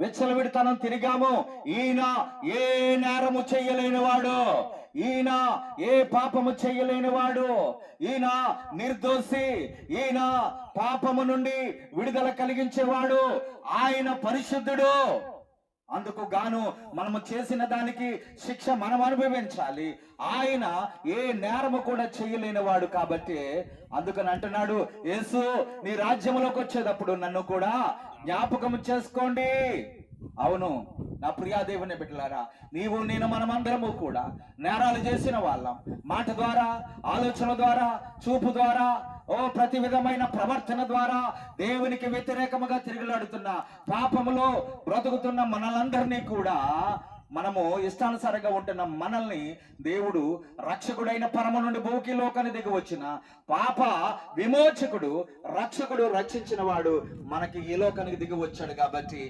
విచ్చలవిడితనం తిరిగాము. ఈయన ఏ నేరము చెయ్యలేనివాడు, ఈయన ఏ పాపము చెయ్యలేనివాడు, ఈయన నిర్దోషి, ఈయన పాపము నుండి విడుదల కలిగించేవాడు, ఆయన పరిశుద్ధుడు. అందుకు గాను మనము చేసిన దానికి శిక్ష మనం అనుభవించాలి. ఆయన ఏ నేరము కూడా చేయలేని వాడు కాబట్టి అందుకని అంటున్నాడు, యేసు నీ రాజ్యంలోకి వచ్చేటప్పుడు నన్ను కూడా జ్ఞాపకం చేసుకోండి. అవును నా ప్రియా దేవుని బిడ్డలారా, నీవు నేను మనమందరము కూడా నేరాలు చేసిన వాళ్ళం. మాట ద్వారా, ఆలోచన ద్వారా, చూపు ద్వారా, ప్రతి విధమైన ప్రవర్తన ద్వారా దేవునికి వ్యతిరేకముగా తిరుగులాడుతున్న, పాపములో బ్రతుకుతున్న మనలందరినీ కూడా, మనము ఇష్టానుసారంగా ఉంటున్న మనల్ని దేవుడు రక్షకుడైన పరమ నుండి భూకి లోకాన్ని దిగి వచ్చిన పాప విమోచకుడు, రక్షకుడు, రక్షించిన వాడు మనకి ఈ లోకానికి దిగి వచ్చాడు. కాబట్టి